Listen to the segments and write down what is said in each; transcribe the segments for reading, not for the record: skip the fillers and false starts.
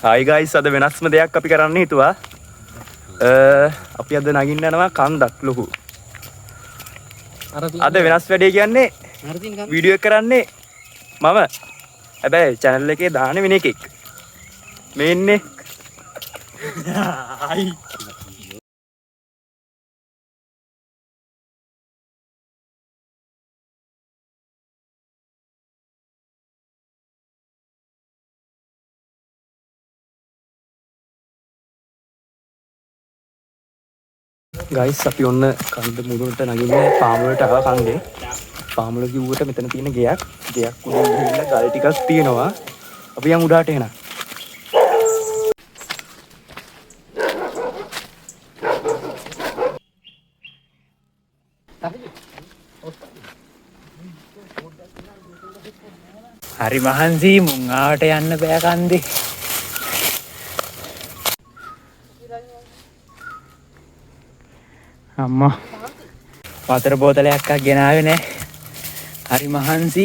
Hi guys, අද වෙනස්ම දෙයක් අපි කරන්න හිතුවා. අපි අද නගින්න යනවා කන්දක් ලොකු. අද වෙනස් වැඩේ කියන්නේ වීඩියෝ එක කරන්නේ මම. හැබැයි channel එකේ දාන්නේ වෙන එකෙක්. මේ ඉන්නේ. Hi. ගයිස් අපි ඔන්න කන්ද මුදුනට නගින්නේ ෆාම් වලට ආව කන්දේ. ෆාම් වල කිව්වට මෙතන තියෙන ගෙයක් උඩින් ගිහිල්ලා ගල් ටිකක් තියෙනවා. අපි යමු උඩට එන. හරි මහන්සි මුං ආවට යන්න බෑ කන්දේ. අම්මා වතුර බෝතලයක් ගෙනාවේ නෑ. හරි මහන්සි.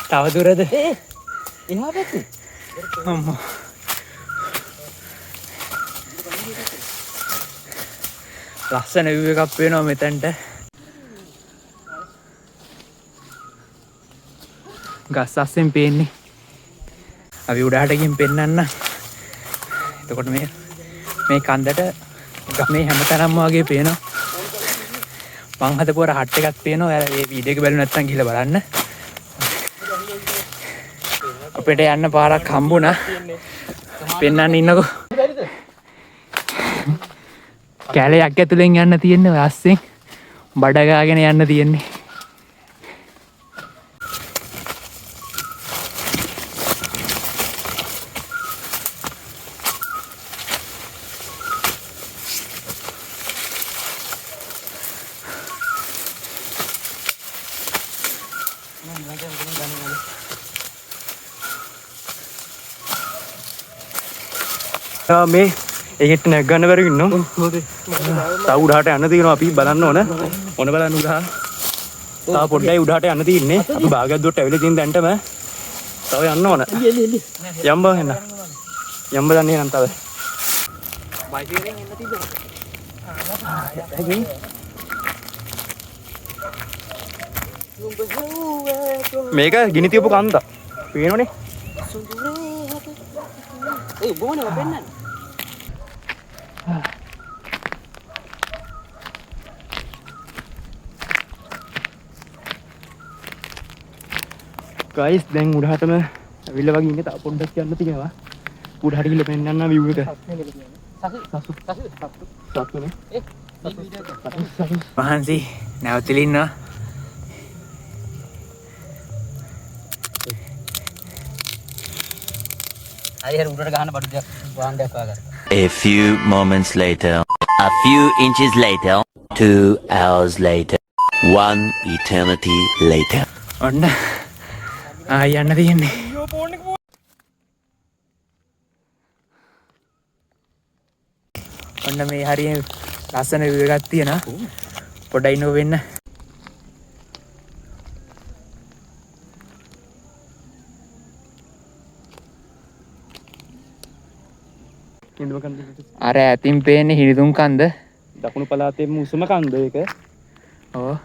තව දුරද? එහා පැත්තේ. අම්මා. ලස්සන view එකක් පේනවා මෙතනට. ගස් අස්සෙන් පේන්නේ. අපි උඩහට ගිහින් පෙන්නන්න. එතකොට මේ කන්දට මේ හැමතැනම වගේ පේනවා. මං හදපු අර හට් එකක් පේනවා. ඔයාලා මේ වීඩියෝ එක බලුව නැත්නම් ගිහලා බලන්න. අපිට යන්න පාරක් හම්බුණා. පෙන්නන්න ඉන්නකෝ. කැලයක් ඇතුලෙන් යන්න තියෙන්නේ ඔය අස්සෙන්. බඩ ගාගෙන යන්න තියෙන්නේ. මේ ඒකට නැගගන්න බැරි ඉන්නවා. තව උඩහට යන්න තියෙනවා අපි බලන්න ඕන. ඕන බලන්න උඩහ. තව පොඩ්ඩයි උඩහට යන්න තියෙන්නේ. අපි භාගයක් දුරට ඇවිල්ලා තියෙන දැන්ටම තව යන්න ඕන. යම් බා එන්න. යම් බලන්නේ නම් තව. බයිසිකලෙන් එන්න තිබ්බා. මේක ගිනි තියපු කන්ද. පේනවනේ. ඒ බොනේ ඔපෙන්නන්නේ. ගයිස් දැන් උඩහටම ඇවිල්ලා වගේ ඉන්නේ. තව පොඩ්ඩක් යන්න තියෙනවා. උඩහට ගිහලා පෙන්නන්න view එක. සතුනේ. මහන්සි නැවතිලා ඉන්නවා. A few moments later, a few inches later, 2 hours later, 1 eternity later. ඔන්න යන්න තියෙන්නේ. ඔන්න මේ හරිය ලස්සන view එකක් තියෙනවා. පොඩ්ඩයි නෝ වෙන්න. අර ඇතින් පේන්නේ හිරිදුම් කන්ද. දකුණු පළාතේ මුසුම කන්ද ඒක. ඔව්.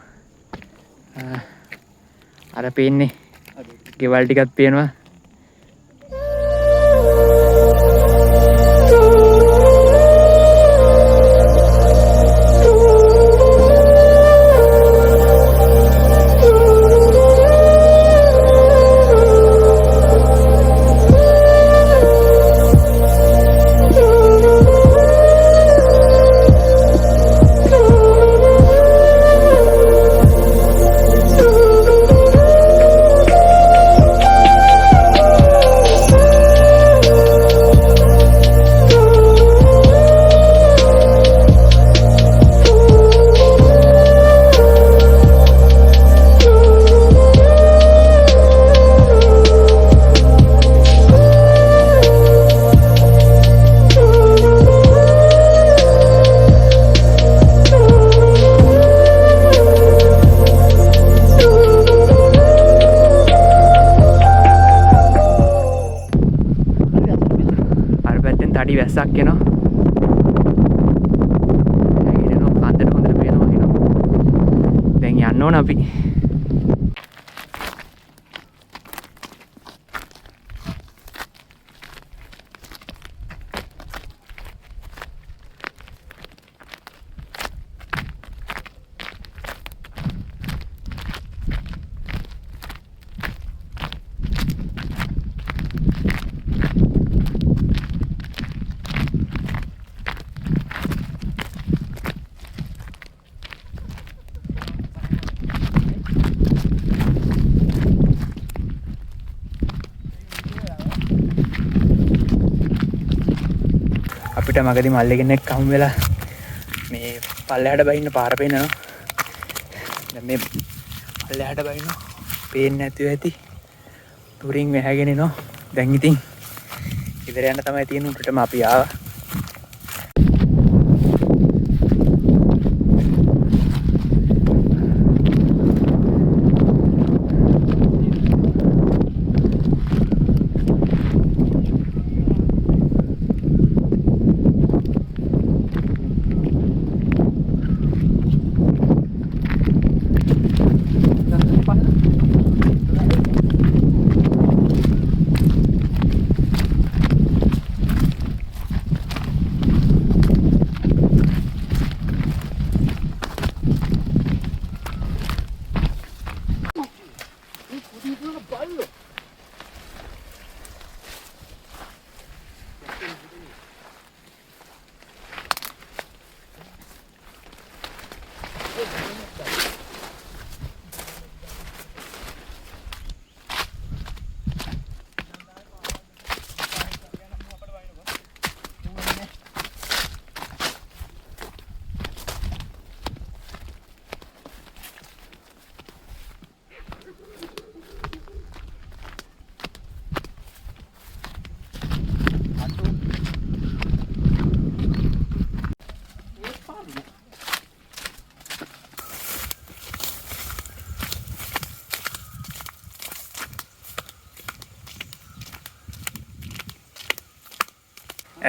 අර පේන්නේ ගෙවල් ටිකක් පේනවා. පොඩි වැස්සක් එනවා. කන්දට හොඳට පේනවා කියනවා. දැන් යන්න ඕන අපි. අපිට මගදී මල්ලි කෙනෙක් හම් වෙලා මේ පල්ලෙහාට බහින්න පාර පේනවා. දැන් මේ පල්ලෙහාට බහින්න පේන්නේ නැතුව ඇති. තුරින් වැහැගෙන එනවා. දැන් ඉතින් ඉදිරිය යන්න තමයි තියෙන උඩටම අපි ආවා.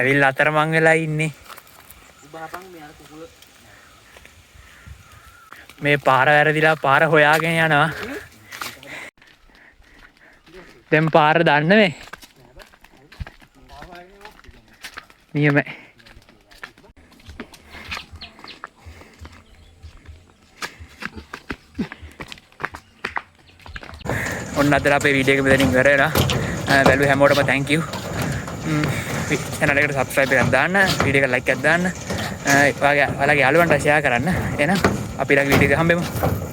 ඇවිල්ලා අතරමං වෙලා ඉන්නේ. මේ පාර වැරදිලා පාර හොයාගෙන යනවා. දැන් පාර දන්නේ මේ. නියමයි. ඔන්න අද අපේ වීඩියෝ එක මෙතනින් ඉවර වෙනවා. බැලුව හැමෝටම thank you. channel එකට subscribe එකක් දාන්න, වීඩියෝ එක like එකක් දාන්න, ඔයාලගේ යාළුවන්ට share කරන්න. එහෙනම් අපි ඊළඟ වීඩියෝ එක හම්බෙමු.